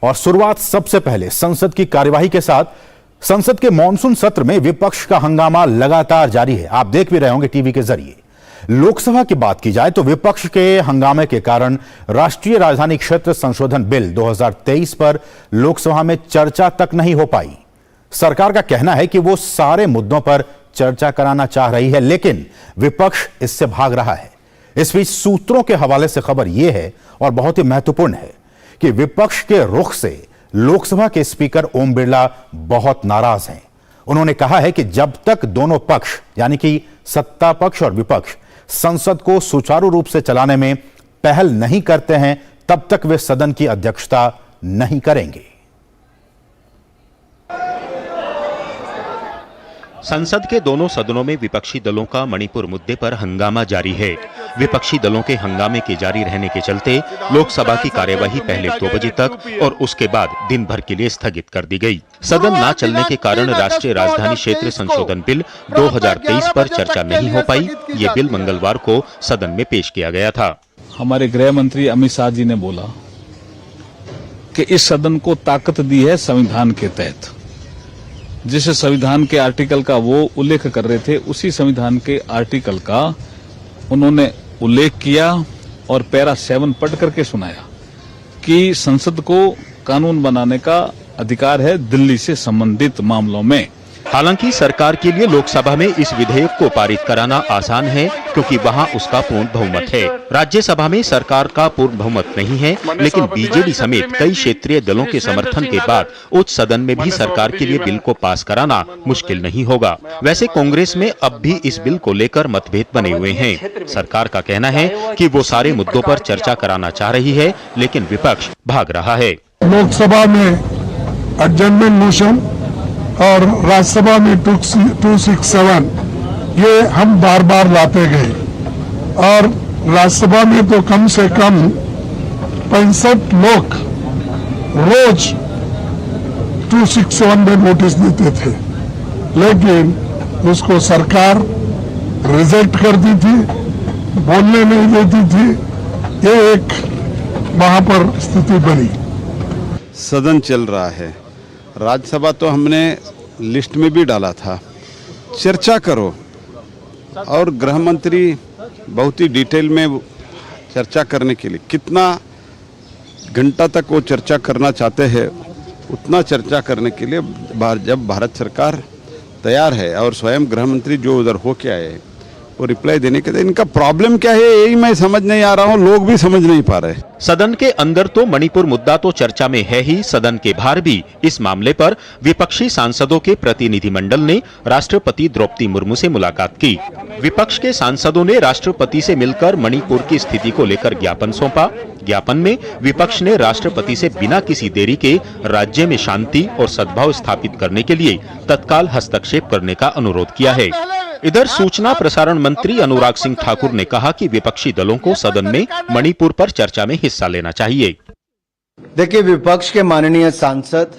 और शुरुआत सबसे पहले संसद की कार्यवाही के साथ। संसद के मॉनसून सत्र में विपक्ष का हंगामा लगातार जारी है। आप देख भी रहे होंगे टीवी के जरिए। लोकसभा की बात की जाए तो विपक्ष के हंगामे के कारण राष्ट्रीय राजधानी क्षेत्र संशोधन बिल 2023 पर लोकसभा में चर्चा तक नहीं हो पाई। सरकार का कहना है कि वो सारे मुद्दों पर चर्चा कराना चाह रही है, लेकिन विपक्ष इससे भाग रहा है। इस बीच सूत्रों के हवाले से खबर यह है और बहुत ही महत्वपूर्ण है कि विपक्ष के रुख से लोकसभा के स्पीकर ओम बिरला बहुत नाराज हैं। उन्होंने कहा है कि जब तक दोनों पक्ष यानी कि सत्ता पक्ष और विपक्ष संसद को सुचारू रूप से चलाने में पहल नहीं करते हैं, तब तक वे सदन की अध्यक्षता नहीं करेंगे। संसद के दोनों सदनों में विपक्षी दलों का मणिपुर मुद्दे पर हंगामा जारी है। विपक्षी दलों के हंगामे के जारी रहने के चलते लोकसभा की कार्यवाही पहले 2 बजे तक और उसके बाद दिन भर के लिए स्थगित कर दी गई। सदन न चलने के कारण राष्ट्रीय राजधानी क्षेत्र संशोधन बिल 2023 पर चर्चा नहीं हो पाई। ये बिल मंगलवार को सदन में पेश किया गया था। हमारे गृह मंत्री अमित शाह जी ने बोला कि इस सदन को ताकत दी है संविधान के तहत। जिस संविधान के आर्टिकल का वो उल्लेख कर रहे थे, उसी संविधान के आर्टिकल का उन्होंने उल्लेख किया और पैरा 7 पढ़ करके सुनाया कि संसद को कानून बनाने का अधिकार है दिल्ली से संबंधित मामलों में। हालांकि सरकार के लिए लोकसभा में इस विधेयक को पारित कराना आसान है, क्योंकि वहां उसका पूर्ण बहुमत है। राज्यसभा में सरकार का पूर्ण बहुमत नहीं है, लेकिन बीजेडी समेत कई क्षेत्रीय दलों के समर्थन के बाद उच्च सदन में भी सरकार के लिए बिल को पास कराना मुश्किल नहीं होगा। वैसे कांग्रेस में अब भी इस बिल को लेकर मतभेद बने हुए हैं। सरकार का कहना है कि वो सारे मुद्दों पर चर्चा कराना चाह रही है, लेकिन विपक्ष भाग रहा है। लोकसभा में एडजर्नमेंट मोशन और राज्यसभा में 267 ये हम बार बार लाते गए और राज्यसभा में तो कम से कम 65 लोग रोज 267 में नोटिस देते थे, लेकिन उसको सरकार रिजेक्ट करती थी, बोलने नहीं देती थी। ये एक वहां पर स्थिति बनी। सदन चल रहा है, राज्यसभा तो हमने लिस्ट में भी डाला था, चर्चा करो। और गृह मंत्री बहुत ही डिटेल में चर्चा करने के लिए कितना घंटा तक वो चर्चा करना चाहते हैं, उतना चर्चा करने के लिए जब भारत सरकार तैयार है और स्वयं गृह मंत्री जो उधर होके आए वो रिप्लाई देने के लिए, इनका प्रॉब्लम क्या है यही मैं समझ नहीं आ रहा हूँ, लोग भी समझ नहीं पा रहे। सदन के अंदर तो मणिपुर मुद्दा तो चर्चा में है ही, सदन के बाहर भी इस मामले पर विपक्षी सांसदों के प्रतिनिधिमंडल ने राष्ट्रपति द्रौपदी मुर्मू से मुलाकात की। विपक्ष के सांसदों ने राष्ट्रपति से मिलकर मणिपुर की स्थिति को लेकर ज्ञापन सौंपा। ज्ञापन में विपक्ष ने राष्ट्रपति से बिना किसी देरी के राज्य में शांति और सद्भाव स्थापित करने के लिए तत्काल हस्तक्षेप करने का अनुरोध किया है। इधर सूचना प्रसारण मंत्री अनुराग सिंह ठाकुर ने कहा कि विपक्षी दलों को सदन में मणिपुर पर चर्चा में हिस्सा लेना चाहिए। देखिए, विपक्ष के माननीय सांसद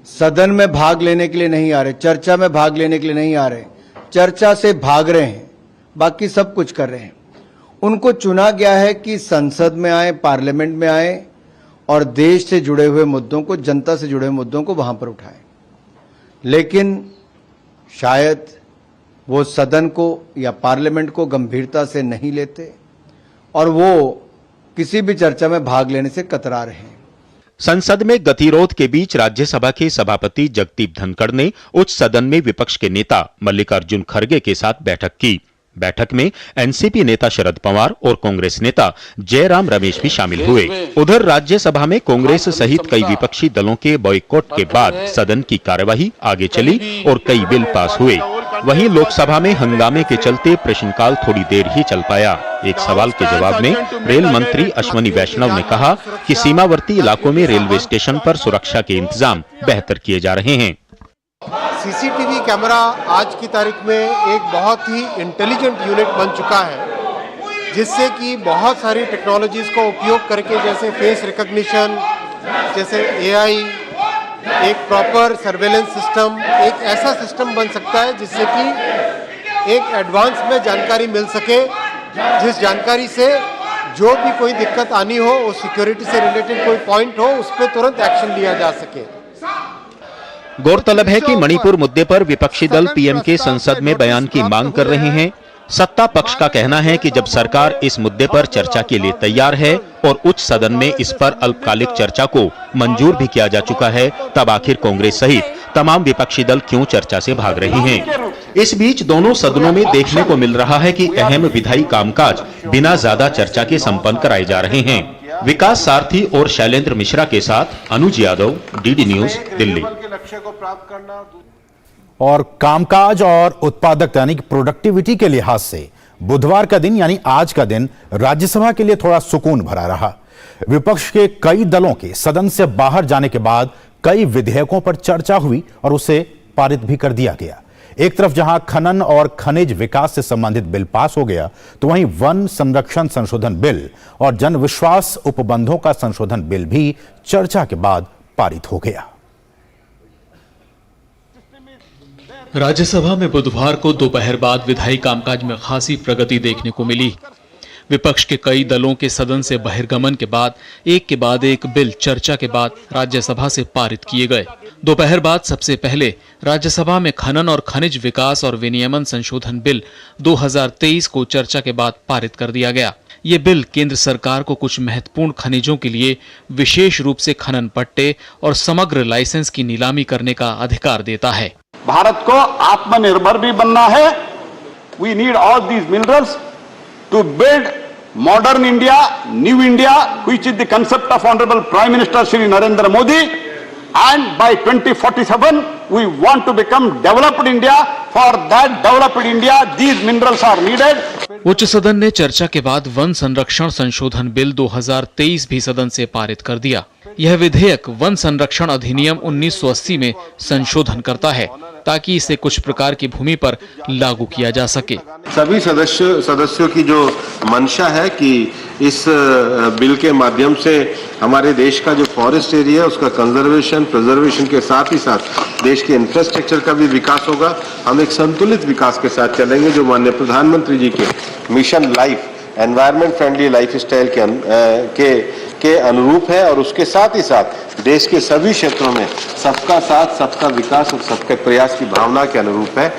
सदन में भाग लेने के लिए नहीं आ रहे, चर्चा में भाग लेने के लिए नहीं आ रहे, चर्चा से भाग रहे हैं, बाकी सब कुछ कर रहे हैं। उनको चुना गया है कि संसद में आए, पार्लियामेंट में आए और देश से जुड़े हुए मुद्दों को, जनता से जुड़े हुए मुद्दों को वहां पर उठाएं। लेकिन शायद वो सदन को या पार्लियामेंट को गंभीरता से नहीं लेते और वो किसी भी चर्चा में भाग लेने से कतरा रहे हैं। संसद में गतिरोध के बीच राज्यसभा के सभापति जगदीप धनखड़ ने उच्च सदन में विपक्ष के नेता मल्लिकार्जुन खड़गे के साथ बैठक की। बैठक में एनसीपी नेता शरद पवार और कांग्रेस नेता जयराम रमेश भी शामिल हुए। उधर राज्यसभा में कांग्रेस सहित कई विपक्षी दलों के बॉयकॉट के बाद सदन की कार्यवाही आगे चली और कई बिल पास हुए। वहीं लोकसभा में हंगामे के चलते प्रश्नकाल थोड़ी देर ही चल पाया। एक सवाल के जवाब में रेल मंत्री अश्वनी वैष्णव ने कहा कि सीमावर्ती इलाकों में रेलवे स्टेशन पर सुरक्षा के इंतजाम बेहतर किए जा रहे हैं। सीसीटीवी कैमरा आज की तारीख में एक बहुत ही इंटेलिजेंट यूनिट बन चुका है, जिससे कि बहुत सारी टेक्नोलॉजीज का उपयोग करके, जैसे फेस रिकॉग्निशन, जैसे एआई, एक प्रॉपर सर्वेलेंस सिस्टम, एक ऐसा सिस्टम बन सकता है जिससे कि एक एडवांस में जानकारी मिल सके, जिस जानकारी से जो भी कोई दिक्कत आनी हो, उस सिक्योरिटी से रिलेटेड कोई पॉइंट हो, उस पर तुरंत एक्शन लिया जा सके। गौरतलब है कि मणिपुर मुद्दे पर विपक्षी दल पीएम के संसद में बयान की मांग कर रहे हैं। सत्ता पक्ष का कहना है कि जब सरकार इस मुद्दे पर चर्चा के लिए तैयार है और उच्च सदन में इस पर अल्पकालिक चर्चा को मंजूर भी किया जा चुका है, तब आखिर कांग्रेस सहित तमाम विपक्षी दल क्यों चर्चा से भाग रहे हैं। इस बीच दोनों सदनों में देखने को मिल रहा है कि अहम विधायी कामकाज बिना ज्यादा चर्चा के संपन्न कराए जा रहे हैं। विकास सारथी और शैलेंद्र मिश्रा के साथ अनुज यादव, डीडी न्यूज, दिल्ली। और कामकाज और उत्पादकता यानी कि प्रोडक्टिविटी के लिहाज से बुधवार का दिन यानी आज का दिन राज्यसभा के लिए थोड़ा सुकून भरा रहा। विपक्ष के कई दलों के सदन से बाहर जाने के बाद कई विधेयकों पर चर्चा हुई और उसे पारित भी कर दिया गया। एक तरफ जहां खनन और खनिज विकास से संबंधित बिल पास हो गया, तो वहीं वन संरक्षण संशोधन बिल और जन विश्वास उपबंधों का संशोधन बिल भी चर्चा के बाद पारित हो गया। राज्यसभा में बुधवार को दोपहर बाद विधायी कामकाज में खासी प्रगति देखने को मिली। विपक्ष के कई दलों के सदन से बहिर्गमन के बाद एक के बाद एक बिल चर्चा के बाद राज्यसभा से पारित किए गए। दोपहर बाद सबसे पहले राज्यसभा में खनन और खनिज विकास और विनियमन संशोधन बिल 2023 को चर्चा के बाद पारित कर दिया गया। ये बिल केंद्र सरकार को कुछ महत्वपूर्ण खनिजों के लिए विशेष रूप से खनन पट्टे और समग्र लाइसेंस की नीलामी करने का अधिकार देता है। भारत को आत्मनिर्भर भी बनना है। We need all these minerals to build modern India, new India, which is the concept of honourable prime minister Shri Narendra Modi. And by 2047 we want to become developed India. For that developed India these minerals are needed. उच्च सदन ने चर्चा के बाद one संरक्षण संशोधन bill 2023 भी सदन से पारित कर दिया। यह विधेयक वन संरक्षण अधिनियम 1980 में संशोधन करता है ताकि इसे कुछ प्रकार की भूमि पर लागू किया जा सके। सभी सदस्यों की जो मंशा है कि इस बिल के माध्यम से हमारे देश का जो फॉरेस्ट एरिया है उसका कंजर्वेशन, प्रिजर्वेशन के साथ ही साथ देश के इंफ्रास्ट्रक्चर का भी विकास होगा। हम एक संतुलित विकास के साथ चलेंगे जो माननीय प्रधानमंत्री जी के mission life, environment friendly life style के अनुरूप है और उसके साथ ही साथ देश के सभी क्षेत्रों में सबका साथ, सबका विकास और सबके प्रयास की भावना के अनुरूप है।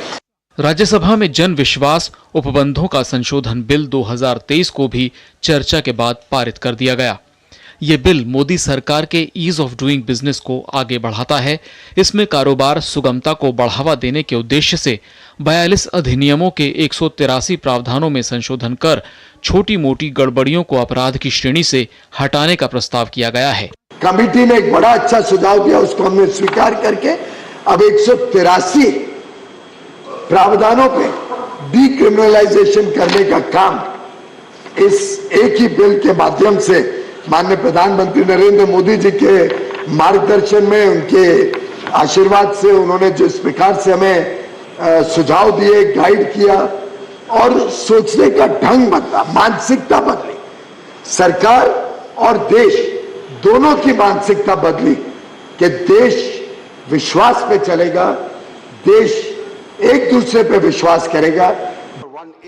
राज्यसभा में जन विश्वास उपबंधों का संशोधन बिल 2023 को भी चर्चा के बाद पारित कर दिया गया। ये बिल मोदी सरकार के ईज ऑफ डूइंग बिजनेस को आगे बढ़ाता है। इसमें कारोबार सुगमता को बढ़ावा देने के उद्देश्य से 42 अधिनियमों के 183 प्रावधानों में संशोधन कर छोटी मोटी गड़बड़ियों को अपराध की श्रेणी से हटाने का प्रस्ताव किया गया है। कमेटी ने एक बड़ा अच्छा सुझाव दिया, उसको हमने स्वीकार करके अब 183 प्रावधानों पे डीक्रिमिनलाइजेशन करने का काम इस एक ही बिल के माध्यम से माननीय प्रधानमंत्री नरेंद्र मोदी जी के मार्गदर्शन में, उनके आशीर्वाद से, उन्होंने जिस प्रकार से हमें सुझाव दिए, गाइड किया और सोचने का ढंग बदला, मानसिकता बदली, सरकार और देश दोनों की मानसिकता बदली कि देश विश्वास पे चलेगा, देश एक दूसरे पे विश्वास करेगा।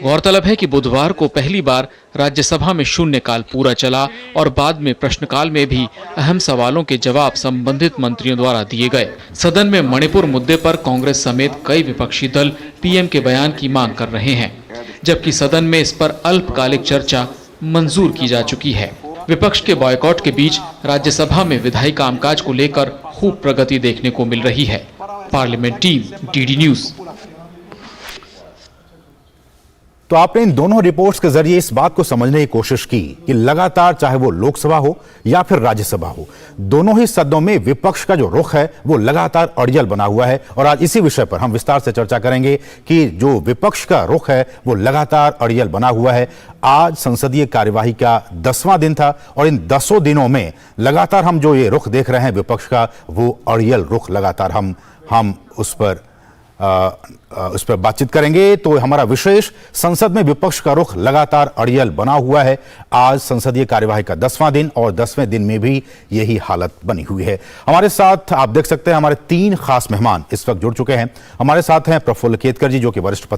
गौरतलब है कि बुधवार को पहली बार राज्यसभा में शून्यकाल पूरा चला और बाद में प्रश्नकाल में भी अहम सवालों के जवाब संबंधित मंत्रियों द्वारा दिए गए। सदन में मणिपुर मुद्दे पर कांग्रेस समेत कई विपक्षी दल पीएम के बयान की मांग कर रहे हैं, जबकि सदन में इस पर अल्पकालिक चर्चा मंजूर की जा चुकी है। विपक्ष के बॉयकॉट के बीच राज्यसभा में विधायी कामकाज को लेकर खूब प्रगति देखने को मिल रही है। Parliament team, DD news. तो आपने इन दोनों रिपोर्ट्स के जरिए इस बात को समझने की कोशिश की कि लगातार चाहे वो लोकसभा हो या फिर राज्यसभा हो, दोनों ही सदनों में विपक्ष का जो रुख है वो लगातार अड़ियल बना हुआ है। और आज इसी विषय पर हम विस्तार से चर्चा करेंगे कि जो विपक्ष का रुख है वो लगातार अड़ियल बना हुआ है। आज संसदीय कार्यवाही का 10वां दिन था और इन 10 दिनों में लगातार हम जो ये रुख देख रहे हैं विपक्ष का, वो अड़ियल रुख लगातार हम उस पर बातचीत करेंगे। तो हमारा विशेष संसद में विपक्ष का रुख लगातार अड़ियल बना हुआ है। आज संसदीय कार्यवाही का 10वां दिन और 10वें दिन में भी यही हालत बनी हुई है। हमारे साथ आप देख सकते हैं हमारे 3 खास मेहमान इस वक्त जुड़ चुके हैं। हमारे साथ हैं प्रफुल्ल केतकर जी, जो कि वरिष्ठ